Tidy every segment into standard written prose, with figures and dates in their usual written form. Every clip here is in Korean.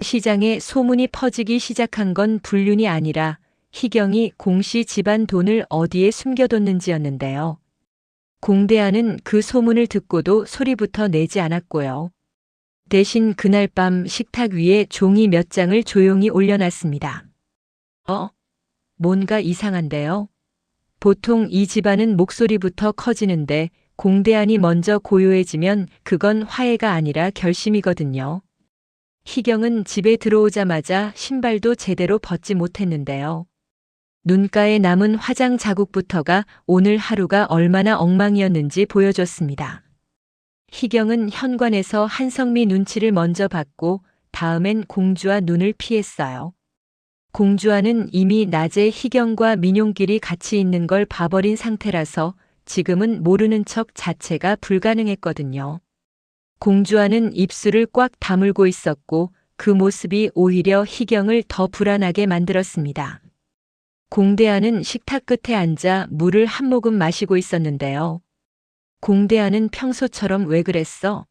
시장에 소문이 퍼지기 시작한 건 불륜이 아니라 희경이 공씨 집안 돈을 어디에 숨겨뒀는지였는데요. 공대하는 그 소문을 듣고도 소리부터 내지 않았고요. 대신 그날 밤 식탁 위에 종이 몇 장을 조용히 올려놨습니다. 뭔가 이상한데요? 보통 이 집안은 목소리부터 커지는데 공대안이 먼저 고요해지면 그건 화해가 아니라 결심이거든요. 희경은 집에 들어오자마자 신발도 제대로 벗지 못했는데요. 눈가에 남은 화장 자국부터가 오늘 하루가 얼마나 엉망이었는지 보여줬습니다. 희경은 현관에서 한성미 눈치를 먼저 받고 다음엔 공주와 눈을 피했어요. 공주와는 이미 낮에 희경과 민용길이 같이 있는 걸 봐버린 상태라서 지금은 모르는 척 자체가 불가능했거든요. 공주와는 입술을 꽉 다물고 있었고 그 모습이 오히려 희경을 더 불안하게 만들었습니다. 공대하는 식탁 끝에 앉아 물을 한 모금 마시고 있었는데요. 공대하는 평소처럼 왜 그랬어?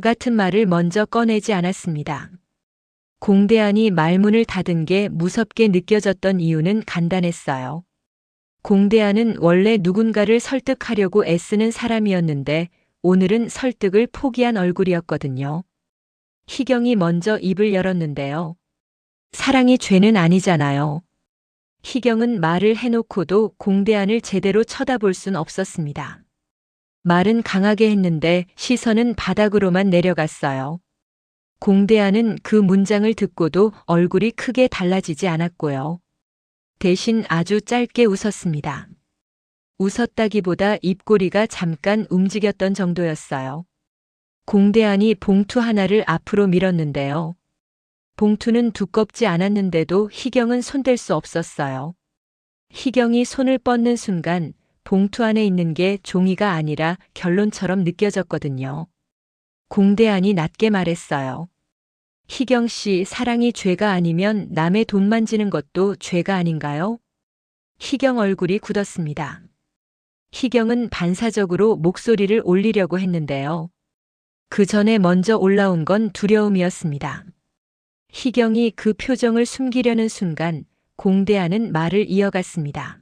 같은 말을 먼저 꺼내지 않았습니다. 공대한이 말문을 닫은 게 무섭게 느껴졌던 이유는 간단했어요. 공대한은 원래 누군가를 설득하려고 애쓰는 사람이었는데 오늘은 설득을 포기한 얼굴이었거든요. 희경이 먼저 입을 열었는데요. 사랑이 죄는 아니잖아요. 희경은 말을 해놓고도 공대한을 제대로 쳐다볼 순 없었습니다. 말은 강하게 했는데 시선은 바닥으로만 내려갔어요. 공대한은 그 문장을 듣고도 얼굴이 크게 달라지지 않았고요. 대신 아주 짧게 웃었습니다. 웃었다기보다 입꼬리가 잠깐 움직였던 정도였어요. 공대한이 봉투 하나를 앞으로 밀었는데요. 봉투는 두껍지 않았는데도 희경은 손댈 수 없었어요. 희경이 손을 뻗는 순간 봉투 안에 있는 게 종이가 아니라 결론처럼 느껴졌거든요. 공대한이 낮게 말했어요. 희경 씨, 사랑이 죄가 아니면 남의 돈 만지는 것도 죄가 아닌가요? 희경 얼굴이 굳었습니다. 희경은 반사적으로 목소리를 올리려고 했는데요. 그 전에 먼저 올라온 건 두려움이었습니다. 희경이 그 표정을 숨기려는 순간 공대하는 말을 이어갔습니다.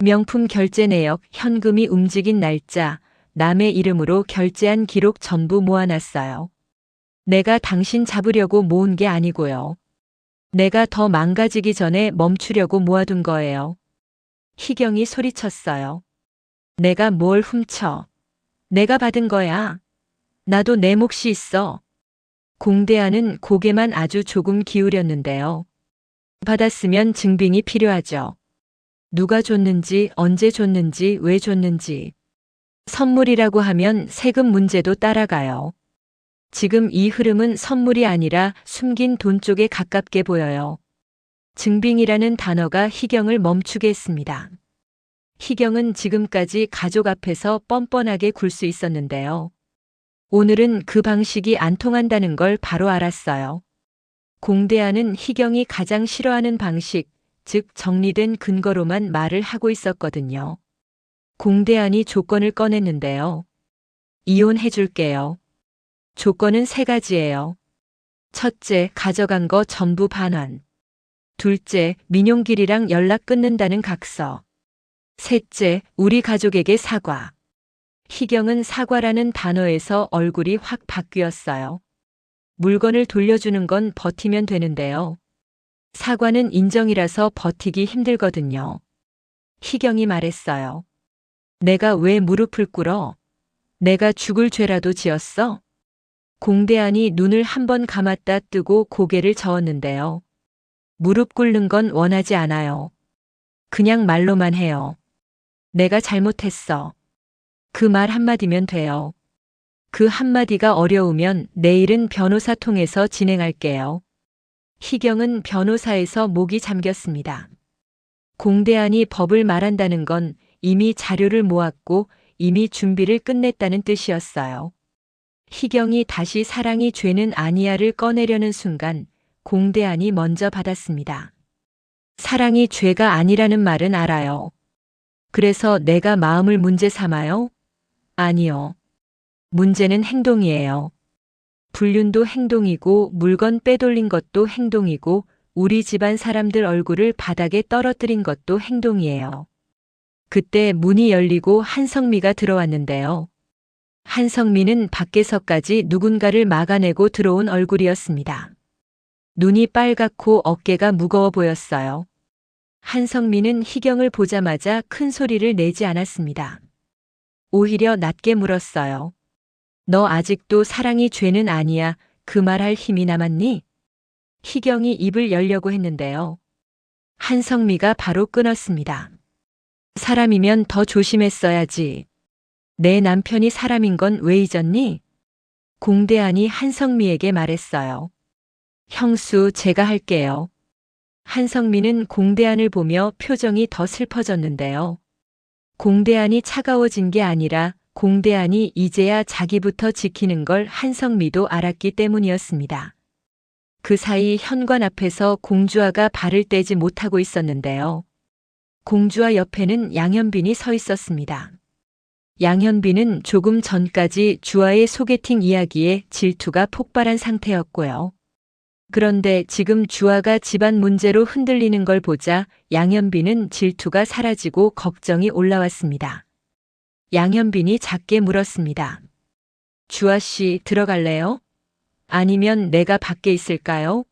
명품 결제 내역, 현금이 움직인 날짜, 남의 이름으로 결제한 기록 전부 모아놨어요. 내가 당신 잡으려고 모은 게 아니고요. 내가 더 망가지기 전에 멈추려고 모아둔 거예요. 희경이 소리쳤어요. 내가 뭘 훔쳐? 내가 받은 거야. 나도 내 몫이 있어. 공대하는 고개만 아주 조금 기울였는데요. 받았으면 증빙이 필요하죠. 누가 줬는지, 언제 줬는지, 왜 줬는지. 선물이라고 하면 세금 문제도 따라가요. 지금 이 흐름은 선물이 아니라 숨긴 돈 쪽에 가깝게 보여요. 증빙이라는 단어가 희경을 멈추게 했습니다. 희경은 지금까지 가족 앞에서 뻔뻔하게 굴 수 있었는데요. 오늘은 그 방식이 안 통한다는 걸 바로 알았어요. 공대하는 희경이 가장 싫어하는 방식, 즉 정리된 근거로만 말을 하고 있었거든요. 공대한이 조건을 꺼냈는데요. 이혼해줄게요. 조건은 3가지예요. 첫째, 가져간 거 전부 반환. 둘째, 민용길이랑 연락 끊는다는 각서. 셋째, 우리 가족에게 사과. 희경은 사과라는 단어에서 얼굴이 확 바뀌었어요. 물건을 돌려주는 건 버티면 되는데요. 사과는 인정이라서 버티기 힘들거든요. 희경이 말했어요. 내가 왜 무릎을 꿇어? 내가 죽을 죄라도 지었어? 공대한이 눈을 한번 감았다 뜨고 고개를 저었는데요. 무릎 꿇는 건 원하지 않아요. 그냥 말로만 해요. 내가 잘못했어. 그 말 한마디면 돼요. 그 한마디가 어려우면 내일은 변호사 통해서 진행할게요. 희경은 변호사에서 목이 잠겼습니다. 공대한이 법을 말한다는 건 이미 자료를 모았고 이미 준비를 끝냈다는 뜻이었어요. 희경이 다시 사랑이 죄는 아니야를 꺼내려는 순간 공대한이 먼저 받았습니다. 사랑이 죄가 아니라는 말은 알아요. 그래서 내가 마음을 문제 삼아요? 아니요. 문제는 행동이에요. 불륜도 행동이고 물건 빼돌린 것도 행동이고 우리 집안 사람들 얼굴을 바닥에 떨어뜨린 것도 행동이에요. 그때 문이 열리고 한성미가 들어왔는데요. 한성미는 밖에서까지 누군가를 막아내고 들어온 얼굴이었습니다. 눈이 빨갛고 어깨가 무거워 보였어요. 한성미는 희경을 보자마자 큰 소리를 내지 않았습니다. 오히려 낮게 물었어요. 너 아직도 사랑이 죄는 아니야. 그 말할 힘이 남았니? 희경이 입을 열려고 했는데요. 한성미가 바로 끊었습니다. 사람이면 더 조심했어야지. 내 남편이 사람인 건 왜 잊었니? 공대안이 한성미에게 말했어요. 형수, 제가 할게요. 한성미는 공대안을 보며 표정이 더 슬퍼졌는데요. 공대안이 차가워진 게 아니라 공대안이 이제야 자기부터 지키는 걸 한성미도 알았기 때문이었습니다. 그 사이 현관 앞에서 공주아가 발을 떼지 못하고 있었는데요. 공주아 옆에는 양현빈이 서 있었습니다. 양현빈은 조금 전까지 주아의 소개팅 이야기에 질투가 폭발한 상태였고요. 그런데 지금 주아가 집안 문제로 흔들리는 걸 보자 양현빈은 질투가 사라지고 걱정이 올라왔습니다. 양현빈이 작게 물었습니다. 주아 씨, 들어갈래요? 아니면 내가 밖에 있을까요?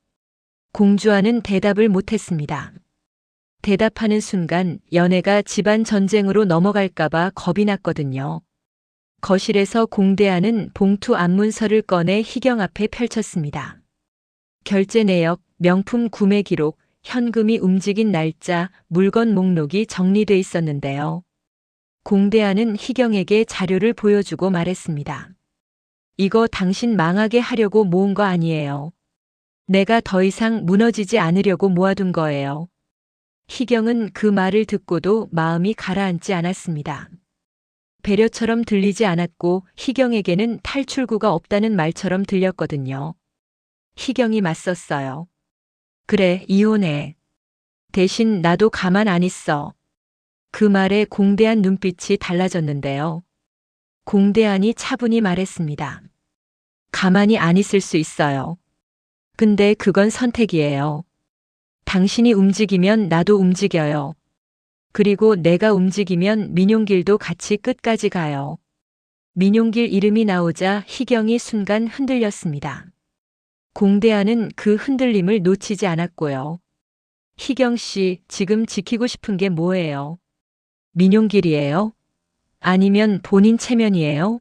공주아는 대답을 못했습니다. 대답하는 순간 연애가 집안 전쟁으로 넘어갈까봐 겁이 났거든요. 거실에서 공대안은 봉투 안문서를 꺼내 희경 앞에 펼쳤습니다. 결제 내역, 명품 구매 기록, 현금이 움직인 날짜, 물건 목록이 정리돼 있었는데요. 공대안은 희경에게 자료를 보여주고 말했습니다. 이거 당신 망하게 하려고 모은 거 아니에요. 내가 더 이상 무너지지 않으려고 모아둔 거예요. 희경은 그 말을 듣고도 마음이 가라앉지 않았습니다. 배려처럼 들리지 않았고 희경에게는 탈출구가 없다는 말처럼 들렸거든요. 희경이 맞섰어요. 그래, 이혼해. 대신 나도 가만 안 있어. 그 말에 공대안 눈빛이 달라졌는데요. 공대안이 차분히 말했습니다. 가만히 안 있을 수 있어요. 근데 그건 선택이에요. 당신이 움직이면 나도 움직여요. 그리고 내가 움직이면 민용길도 같이 끝까지 가요. 민용길 이름이 나오자 희경이 순간 흔들렸습니다. 공대안은 그 흔들림을 놓치지 않았고요. 희경 씨, 지금 지키고 싶은 게 뭐예요? 민용길이에요? 아니면 본인 체면이에요?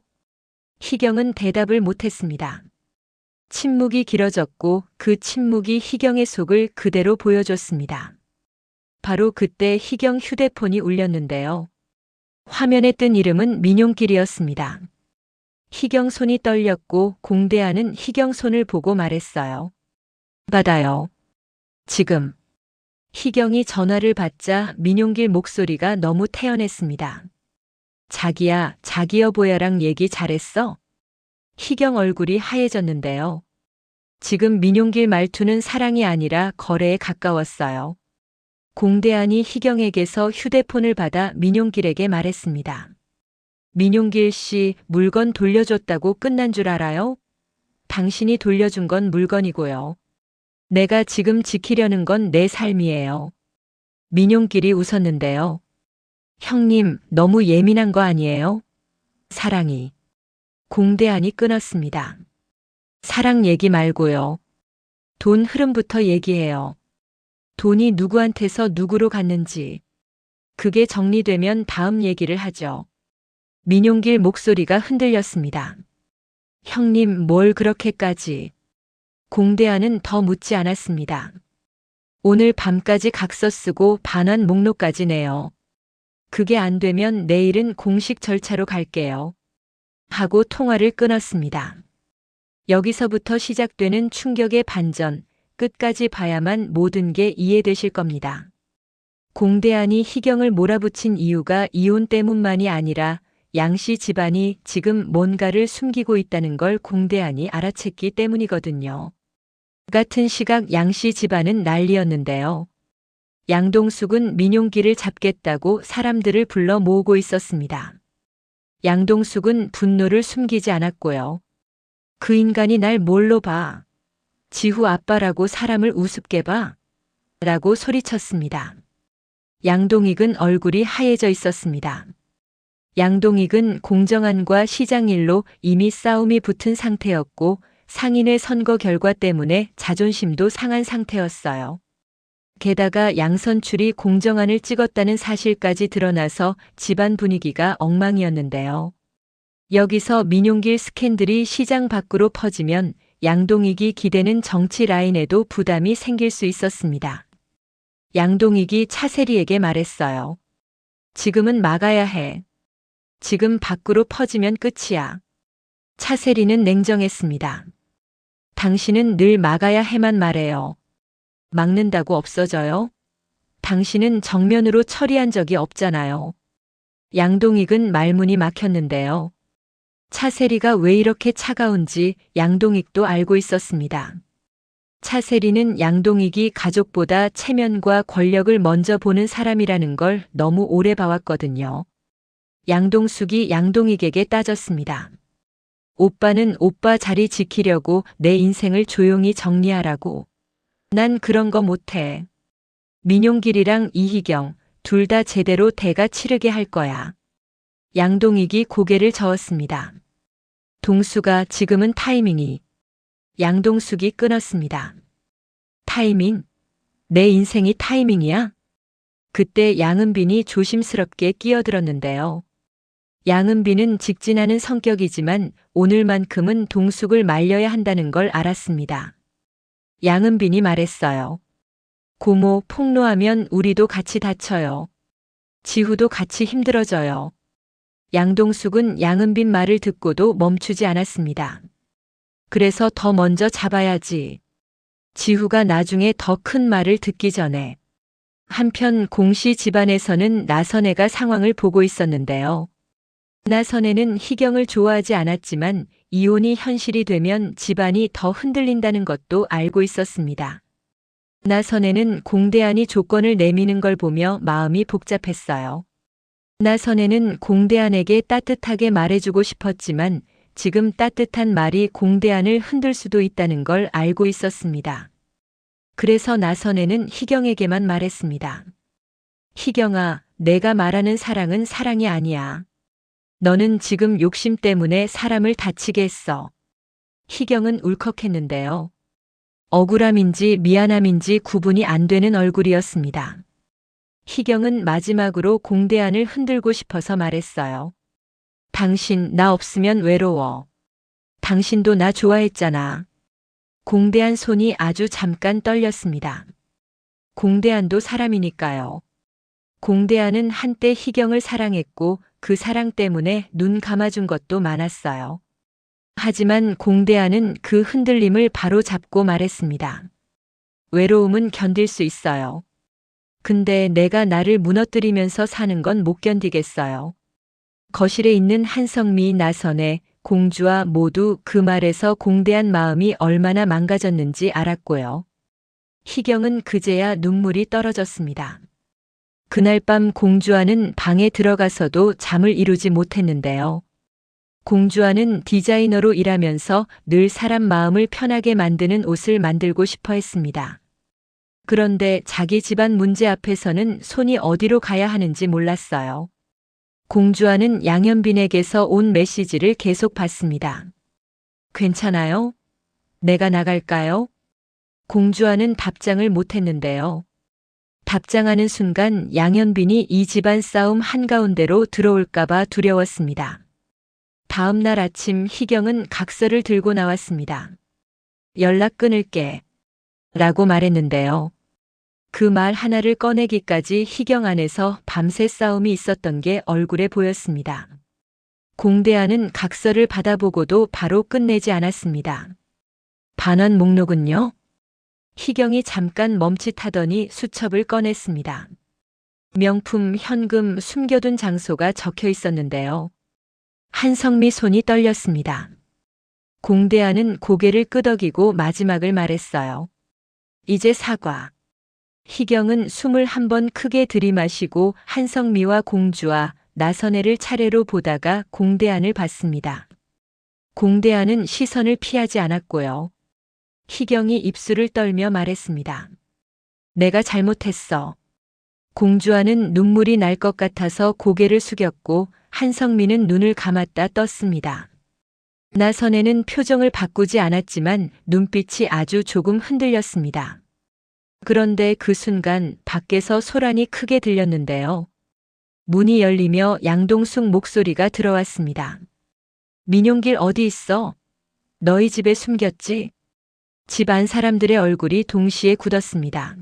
희경은 대답을 못했습니다. 침묵이 길어졌고 그 침묵이 희경의 속을 그대로 보여줬습니다. 바로 그때 희경 휴대폰이 울렸는데요. 화면에 뜬 이름은 민용길이었습니다. 희경 손이 떨렸고 공대안은 희경 손을 보고 말했어요. 받아요. 지금. 희경이 전화를 받자 민용길 목소리가 너무 태연했습니다. 자기야, 자기 여보야랑 얘기 잘했어? 희경 얼굴이 하얘졌는데요. 지금 민용길 말투는 사랑이 아니라 거래에 가까웠어요. 공대안이 희경에게서 휴대폰을 받아 민용길에게 말했습니다. 민용길 씨, 물건 돌려줬다고 끝난 줄 알아요? 당신이 돌려준 건 물건이고요. 내가 지금 지키려는 건 내 삶이에요. 민용길이 웃었는데요. 형님, 너무 예민한 거 아니에요? 사랑이. 공대안이 끊었습니다. 사랑 얘기 말고요. 돈 흐름부터 얘기해요. 돈이 누구한테서 누구로 갔는지. 그게 정리되면 다음 얘기를 하죠. 민용길 목소리가 흔들렸습니다. 형님, 뭘 그렇게까지. 공대안은 더 묻지 않았습니다. 오늘 밤까지 각서 쓰고 반환 목록까지 내요. 그게 안 되면 내일은 공식 절차로 갈게요. 하고 통화를 끊었습니다. 여기서부터 시작되는 충격의 반전, 끝까지 봐야만 모든 게 이해되실 겁니다. 공대안이 희경을 몰아붙인 이유가 이혼 때문만이 아니라 양씨 집안이 지금 뭔가를 숨기고 있다는 걸 공대안이 알아챘기 때문이거든요. 같은 시각 양씨 집안은 난리였는데요. 양동숙은 민용길을 잡겠다고 사람들을 불러 모으고 있었습니다. 양동숙은 분노를 숨기지 않았고요. 그 인간이 날 뭘로 봐? 지후 아빠라고 사람을 우습게 봐? 라고 소리쳤습니다. 양동익은 얼굴이 하얘져 있었습니다. 양동익은 공정한과 시장일로 이미 싸움이 붙은 상태였고 상인의 선거 결과 때문에 자존심도 상한 상태였어요. 게다가 양선출이 공정한을 찍었다는 사실까지 드러나서 집안 분위기가 엉망이었는데요. 여기서 민용길 스캔들이 시장 밖으로 퍼지면 양동익이 기대는 정치 라인에도 부담이 생길 수 있었습니다. 양동익이 차세리에게 말했어요. 지금은 막아야 해. 지금 밖으로 퍼지면 끝이야. 차세리는 냉정했습니다. 당신은 늘 막아야 해만 말해요. 막는다고 없어져요? 당신은 정면으로 처리한 적이 없잖아요. 양동익은 말문이 막혔는데요. 차세리가 왜 이렇게 차가운지 양동익도 알고 있었습니다. 차세리는 양동익이 가족보다 체면과 권력을 먼저 보는 사람이라는 걸 너무 오래 봐왔거든요. 양동숙이 양동익에게 따졌습니다. 오빠는 오빠 자리 지키려고 내 인생을 조용히 정리하라고. 난 그런 거 못해. 민용길이랑 이희경 둘 다 제대로 대가 치르게 할 거야. 양동익이 고개를 저었습니다. 동수가 지금은 타이밍이. 양동숙이 끊었습니다. 타이밍? 내 인생이 타이밍이야? 그때 양은빈이 조심스럽게 끼어들었는데요. 양은빈은 직진하는 성격이지만 오늘만큼은 동숙을 말려야 한다는 걸 알았습니다. 양은빈이 말했어요. 고모 폭로하면 우리도 같이 다쳐요. 지후도 같이 힘들어져요. 양동숙은 양은빈 말을 듣고도 멈추지 않았습니다. 그래서 더 먼저 잡아야지. 지후가 나중에 더 큰 말을 듣기 전에. 한편 공씨 집안에서는 나선애가 상황을 보고 있었는데요. 나선애는 희경을 좋아하지 않았지만 이혼이 현실이 되면 집안이 더 흔들린다는 것도 알고 있었습니다. 나선애는 공대안이 조건을 내미는 걸 보며 마음이 복잡했어요. 나선애는 공대안에게 따뜻하게 말해주고 싶었지만 지금 따뜻한 말이 공대안을 흔들 수도 있다는 걸 알고 있었습니다. 그래서 나선애는 희경에게만 말했습니다. 희경아, 내가 말하는 사랑은 사랑이 아니야. 너는 지금 욕심 때문에 사람을 다치게 했어. 희경은 울컥했는데요. 억울함인지 미안함인지 구분이 안 되는 얼굴이었습니다. 희경은 마지막으로 공대안을 흔들고 싶어서 말했어요. 당신 나 없으면 외로워. 당신도 나 좋아했잖아. 공대안 손이 아주 잠깐 떨렸습니다. 공대안도 사람이니까요. 공대안은 한때 희경을 사랑했고 그 사랑 때문에 눈 감아준 것도 많았어요. 하지만 공대안은 그 흔들림을 바로 잡고 말했습니다. 외로움은 견딜 수 있어요. 근데 내가 나를 무너뜨리면서 사는 건 못 견디겠어요. 거실에 있는 한성미, 나선애, 공주와 모두 그 말에서 공대한 마음이 얼마나 망가졌는지 알았고요. 희경은 그제야 눈물이 떨어졌습니다. 그날 밤 공주와는 방에 들어가서도 잠을 이루지 못했는데요. 공주와는 디자이너로 일하면서 늘 사람 마음을 편하게 만드는 옷을 만들고 싶어 했습니다. 그런데 자기 집안 문제 앞에서는 손이 어디로 가야 하는지 몰랐어요. 공주와는 양현빈에게서 온 메시지를 계속 받습니다. 괜찮아요? 내가 나갈까요? 공주와는 답장을 못했는데요. 답장하는 순간 양현빈이 이 집안 싸움 한가운데로 들어올까봐 두려웠습니다. 다음 날 아침 희경은 각서를 들고 나왔습니다. 연락 끊을게. 라고 말했는데요. 그 말 하나를 꺼내기까지 희경 안에서 밤새 싸움이 있었던 게 얼굴에 보였습니다. 공대안은 각서를 받아보고도 바로 끝내지 않았습니다. 반환 목록은요? 희경이 잠깐 멈칫하더니 수첩을 꺼냈습니다. 명품, 현금, 숨겨둔 장소가 적혀 있었는데요. 한성미 손이 떨렸습니다. 공대안은 고개를 끄덕이고 마지막을 말했어요. 이제 사과. 희경은 숨을 한 번 크게 들이마시고 한성미와 공주와 나선애를 차례로 보다가 공대안을 봤습니다. 공대하는 시선을 피하지 않았고요. 희경이 입술을 떨며 말했습니다. 내가 잘못했어. 공주와는 눈물이 날 것 같아서 고개를 숙였고 한성민은 눈을 감았다 떴습니다. 나선혜는 표정을 바꾸지 않았지만 눈빛이 아주 조금 흔들렸습니다. 그런데 그 순간 밖에서 소란이 크게 들렸는데요. 문이 열리며 양동숙 목소리가 들어왔습니다. 민용길 어디 있어? 너희 집에 숨겼지? 집 안 사람들의 얼굴이 동시에 굳었습니다.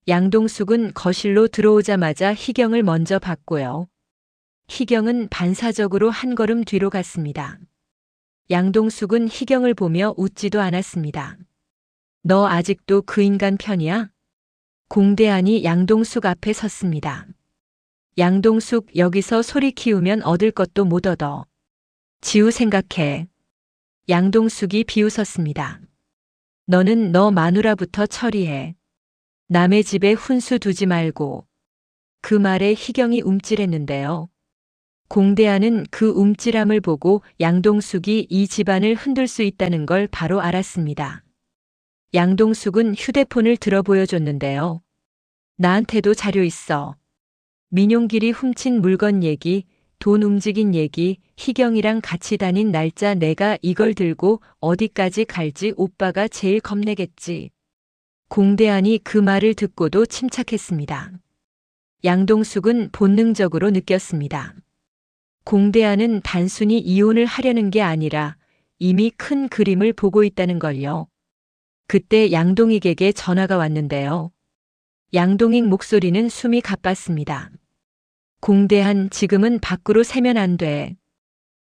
양동숙은 거실로 들어오자마자 희경을 먼저 봤고요. 희경은 반사적으로 한 걸음 뒤로 갔습니다. 양동숙은 희경을 보며 웃지도 않았습니다. 너 아직도 그 인간 편이야? 공대한이 양동숙 앞에 섰습니다. 양동숙 여기서 소리 키우면 얻을 것도 못 얻어. 지우 생각해. 양동숙이 비웃었습니다. 너는 너 마누라부터 처리해. 남의 집에 훈수 두지 말고. 그 말에 희경이 움찔했는데요. 공대하는 그 움찔함을 보고 양동숙이 이 집안을 흔들 수 있다는 걸 바로 알았습니다. 양동숙은 휴대폰을 들어 보여줬는데요. 나한테도 자료 있어. 민용길이 훔친 물건 얘기, 돈 움직인 얘기, 희경이랑 같이 다닌 날짜 내가 이걸 들고 어디까지 갈지 오빠가 제일 겁내겠지. 공대한이 그 말을 듣고도 침착했습니다. 양동숙은 본능적으로 느꼈습니다. 공대한은 단순히 이혼을 하려는 게 아니라 이미 큰 그림을 보고 있다는 걸요. 그때 양동익에게 전화가 왔는데요. 양동익 목소리는 숨이 가빴습니다. 공대한 지금은 밖으로 새면 안 돼.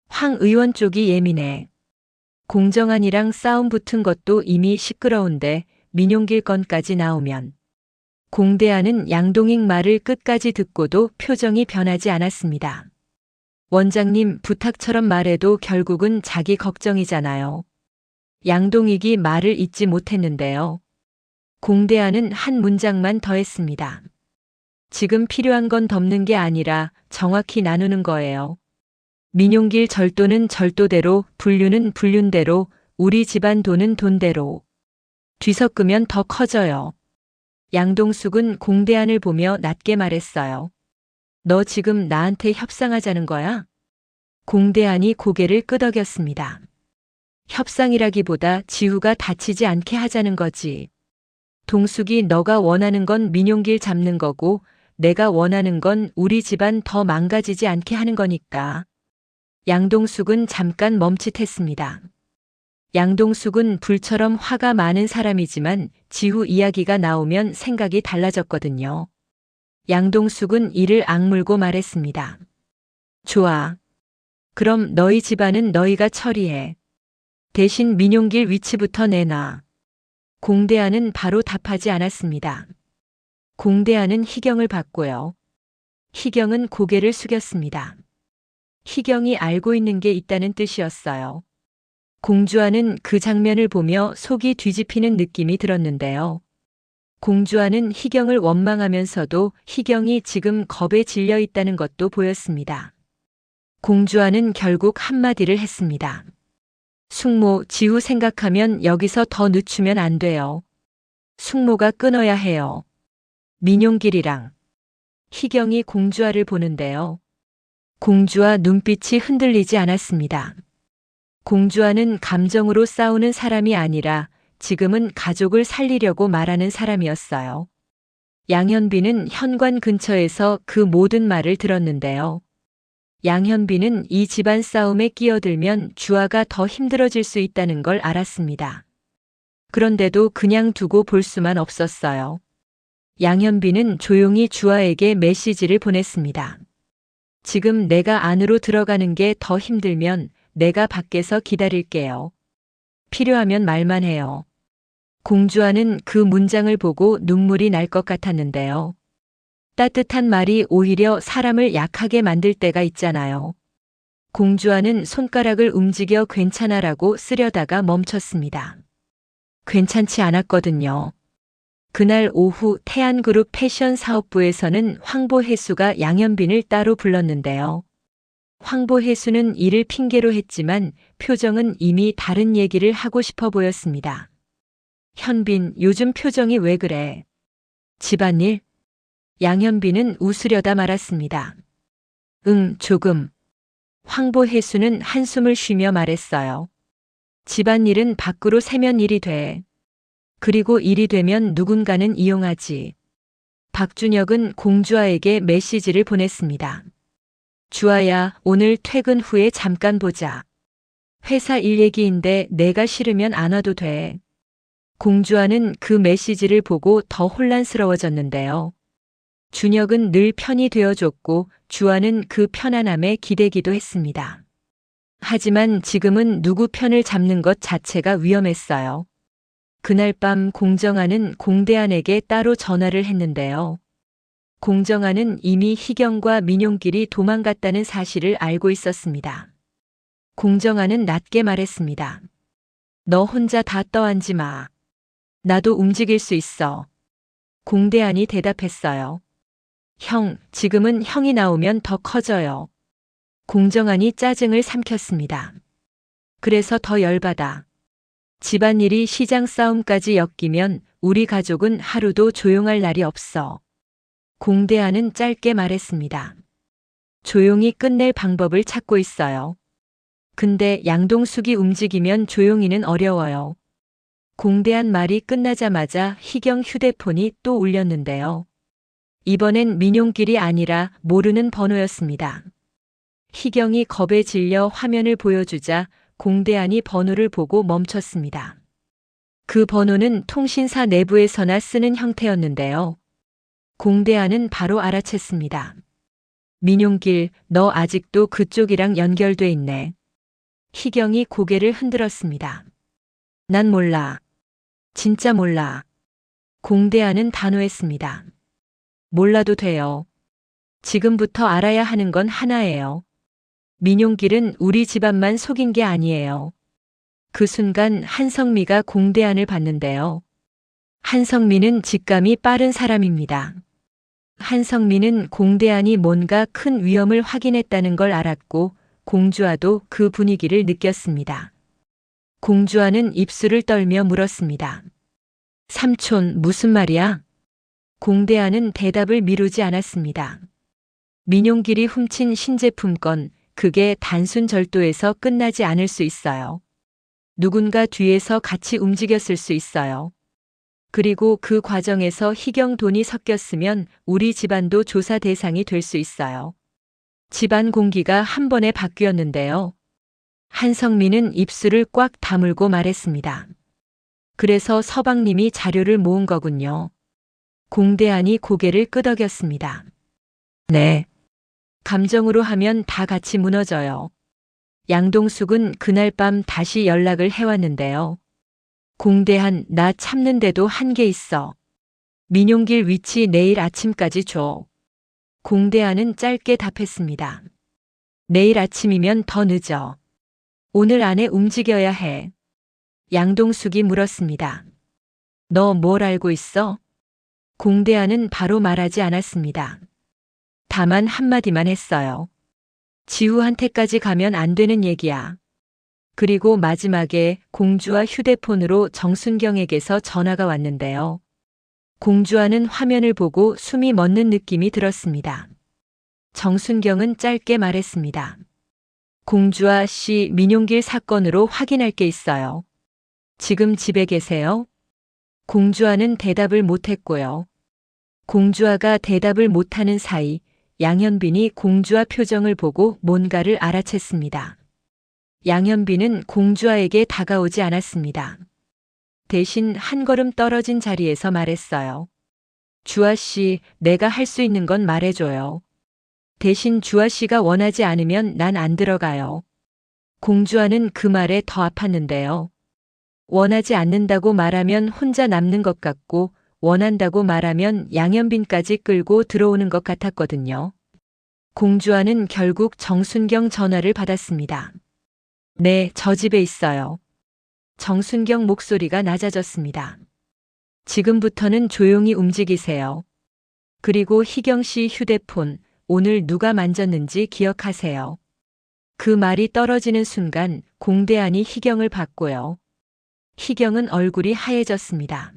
황 의원 쪽이 예민해. 공정한이랑 싸움 붙은 것도 이미 시끄러운데 민용길 건까지 나오면. 공대한은 양동익 말을 끝까지 듣고도 표정이 변하지 않았습니다. 원장님 부탁처럼 말해도 결국은 자기 걱정이잖아요. 양동익이 말을 잇지 못했는데요. 공대한은 한 문장만 더했습니다. 지금 필요한 건 덮는 게 아니라 정확히 나누는 거예요. 민용길 절도는 절도대로, 불륜은 불륜대로, 우리 집안 돈은 돈대로. 뒤섞으면 더 커져요. 양동숙은 공대한을 보며 낮게 말했어요. 너 지금 나한테 협상하자는 거야? 공대한이 고개를 끄덕였습니다. 협상이라기보다 지우가 다치지 않게 하자는 거지. 동숙이 너가 원하는 건 민용길 잡는 거고 내가 원하는 건 우리 집안 더 망가지지 않게 하는 거니까. 양동숙은 잠깐 멈칫했습니다. 양동숙은 불처럼 화가 많은 사람이지만 지우 이야기가 나오면 생각이 달라졌거든요. 양동숙은 이를 악물고 말했습니다. 좋아. 그럼 너희 집안은 너희가 처리해. 대신 민용길 위치부터 내놔. 공대한은 바로 답하지 않았습니다. 공대한은 희경을 봤고요. 희경은 고개를 숙였습니다. 희경이 알고 있는 게 있다는 뜻이었어요. 공주와는 그 장면을 보며 속이 뒤집히는 느낌이 들었는데요. 공주와는 희경을 원망하면서도 희경이 지금 겁에 질려 있다는 것도 보였습니다. 공주와는 결국 한마디를 했습니다. 숙모, 지우 생각하면 여기서 더 늦추면 안 돼요. 숙모가 끊어야 해요. 민용길이랑. 희경이 공주와를 보는데요. 공주와 눈빛이 흔들리지 않았습니다. 공주와는 감정으로 싸우는 사람이 아니라 지금은 가족을 살리려고 말하는 사람이었어요. 양현빈은 현관 근처에서 그 모든 말을 들었는데요. 양현빈은 이 집안 싸움에 끼어들면 주아가 더 힘들어질 수 있다는 걸 알았습니다. 그런데도 그냥 두고 볼 수만 없었어요. 양현빈은 조용히 주아에게 메시지를 보냈습니다. 지금 내가 안으로 들어가는 게 더 힘들면 내가 밖에서 기다릴게요. 필요하면 말만 해요. 공주와는 그 문장을 보고 눈물이 날 것 같았는데요. 따뜻한 말이 오히려 사람을 약하게 만들 때가 있잖아요. 공주와는 손가락을 움직여 괜찮아라고 쓰려다가 멈췄습니다. 괜찮지 않았거든요. 그날 오후 태안그룹 패션 사업부에서는 황보혜수가 양현빈을 따로 불렀는데요. 황보혜수는 이를 핑계로 했지만 표정은 이미 다른 얘기를 하고 싶어 보였습니다. 현빈, 요즘 표정이 왜 그래? 집안일? 양현빈은 웃으려다 말았습니다. 응, 조금. 황보혜수는 한숨을 쉬며 말했어요. 집안일은 밖으로 새면 일이 돼. 그리고 일이 되면 누군가는 이용하지. 박준혁은 공주아에게 메시지를 보냈습니다. 주아야, 오늘 퇴근 후에 잠깐 보자. 회사 일 얘기인데 내가 싫으면 안 와도 돼. 공주아는 그 메시지를 보고 더 혼란스러워졌는데요. 준혁은 늘 편이 되어줬고 주아는 그 편안함에 기대기도 했습니다. 하지만 지금은 누구 편을 잡는 것 자체가 위험했어요. 그날 밤 공정아는 공대안에게 따로 전화를 했는데요. 공정아는 이미 희경과 민용길이 도망갔다는 사실을 알고 있었습니다. 공정아는 낮게 말했습니다. 너 혼자 다 떠안지 마. 나도 움직일 수 있어. 공대안이 대답했어요. 형, 지금은 형이 나오면 더 커져요. 공정안이 짜증을 삼켰습니다. 그래서 더 열받아. 집안일이 시장 싸움까지 엮이면 우리 가족은 하루도 조용할 날이 없어. 공대안은 짧게 말했습니다. 조용히 끝낼 방법을 찾고 있어요. 근데 양동숙이 움직이면 조용히는 어려워요. 공대안 말이 끝나자마자 희경 휴대폰이 또 울렸는데요. 이번엔 민용길이 아니라 모르는 번호였습니다. 희경이 겁에 질려 화면을 보여주자 공대안이 번호를 보고 멈췄습니다. 그 번호는 통신사 내부에서나 쓰는 형태였는데요. 공대안은 바로 알아챘습니다. 민용길, 너 아직도 그쪽이랑 연결돼 있네. 희경이 고개를 흔들었습니다. 난 몰라. 진짜 몰라. 공대안은 단호했습니다. 몰라도 돼요. 지금부터 알아야 하는 건 하나예요. 민용길은 우리 집안만 속인 게 아니에요. 그 순간 한성미가 공대안을 봤는데요. 한성미는 직감이 빠른 사람입니다. 한성미는 공대안이 뭔가 큰 위험을 확인했다는 걸 알았고 공주아도 그 분위기를 느꼈습니다. 공주아는 입술을 떨며 물었습니다. 삼촌, 무슨 말이야? 공대안은 대답을 미루지 않았습니다. 민용길이 훔친 신제품 건 그게 단순 절도에서 끝나지 않을 수 있어요. 누군가 뒤에서 같이 움직였을 수 있어요. 그리고 그 과정에서 희경 돈이 섞였으면 우리 집안도 조사 대상이 될 수 있어요. 집안 공기가 한 번에 바뀌었는데요. 한성민은 입술을 꽉 다물고 말했습니다. 그래서 서방님이 자료를 모은 거군요. 공대안이 고개를 끄덕였습니다. 네. 감정으로 하면 다 같이 무너져요. 양동숙은 그날 밤 다시 연락을 해왔는데요. 공대안, 나 참는데도 한계 있어. 민용길 위치 내일 아침까지 줘. 공대안은 짧게 답했습니다. 내일 아침이면 더 늦어. 오늘 안에 움직여야 해. 양동숙이 물었습니다. 너 뭘 알고 있어? 공대안은 바로 말하지 않았습니다. 다만 한마디만 했어요. 지우한테까지 가면 안 되는 얘기야. 그리고 마지막에 공주아 휴대폰으로 정순경에게서 전화가 왔는데요. 공주아는 화면을 보고 숨이 멎는 느낌이 들었습니다. 정순경은 짧게 말했습니다. 공주아 씨, 민용길 사건으로 확인할 게 있어요. 지금 집에 계세요? 공주아는 대답을 못했고요. 공주아가 대답을 못하는 사이 양현빈이 공주아 표정을 보고 뭔가를 알아챘습니다. 양현빈은 공주아에게 다가오지 않았습니다. 대신 한 걸음 떨어진 자리에서 말했어요. 주아 씨, 내가 할 수 있는 건 말해줘요. 대신 주아 씨가 원하지 않으면 난 안 들어가요. 공주아는 그 말에 더 아팠는데요. 원하지 않는다고 말하면 혼자 남는 것 같고 원한다고 말하면 양현빈까지 끌고 들어오는 것 같았거든요. 공주아는 결국 정순경 전화를 받았습니다. 네, 저 집에 있어요. 정순경 목소리가 낮아졌습니다. 지금부터는 조용히 움직이세요. 그리고 희경 씨 휴대폰, 오늘 누가 만졌는지 기억하세요. 그 말이 떨어지는 순간 공대안이 희경을 봤고요. 희경은 얼굴이 하얘졌습니다.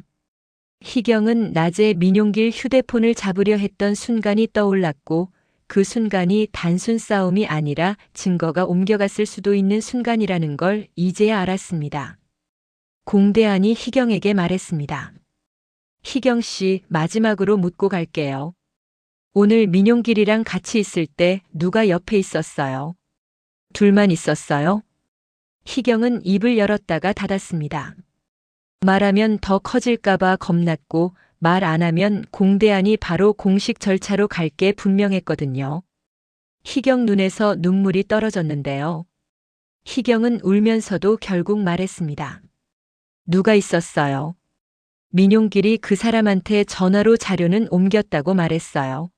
희경은 낮에 민용길 휴대폰을 잡으려 했던 순간이 떠올랐고 그 순간이 단순 싸움이 아니라 증거가 옮겨갔을 수도 있는 순간이라는 걸 이제야 알았습니다. 공대안이 희경에게 말했습니다. 희경 씨, 마지막으로 묻고 갈게요. 오늘 민용길이랑 같이 있을 때 누가 옆에 있었어요? 둘만 있었어요? 희경은 입을 열었다가 닫았습니다. 말하면 더 커질까봐 겁났고 말 안 하면 공대안이 바로 공식 절차로 갈 게 분명했거든요. 희경 눈에서 눈물이 떨어졌는데요. 희경은 울면서도 결국 말했습니다. 누가 있었어요? 민용길이 그 사람한테 전화로 자료는 옮겼다고 말했어요.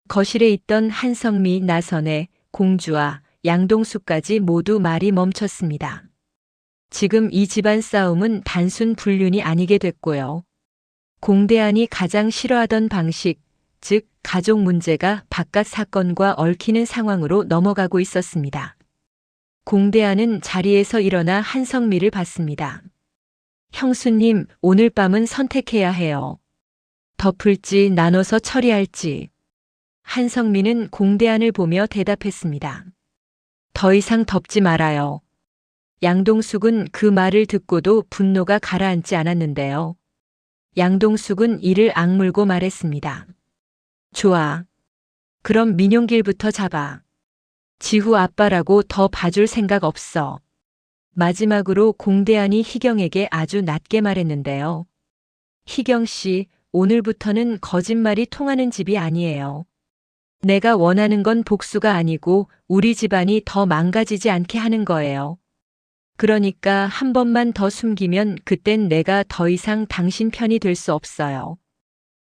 거실에 있던 한성미, 나선혜, 공주와 양동수까지 모두 말이 멈췄습니다. 지금 이 집안 싸움은 단순 불륜이 아니게 됐고요. 공대안이 가장 싫어하던 방식, 즉 가족 문제가 바깥 사건과 얽히는 상황으로 넘어가고 있었습니다. 공대안은 자리에서 일어나 한성미를 봤습니다. 형수님, 오늘 밤은 선택해야 해요. 덮을지 나눠서 처리할지. 한성미는 공대안을 보며 대답했습니다. 더 이상 덮지 말아요. 양동숙은 그 말을 듣고도 분노가 가라앉지 않았는데요. 양동숙은 이를 악물고 말했습니다. 좋아. 그럼 민용길부터 잡아. 지후 아빠라고 더 봐줄 생각 없어. 마지막으로 공대안이 희경에게 아주 낮게 말했는데요. 희경 씨, 오늘부터는 거짓말이 통하는 집이 아니에요. 내가 원하는 건 복수가 아니고 우리 집안이 더 망가지지 않게 하는 거예요. 그러니까 한 번만 더 숨기면 그땐 내가 더 이상 당신 편이 될 수 없어요.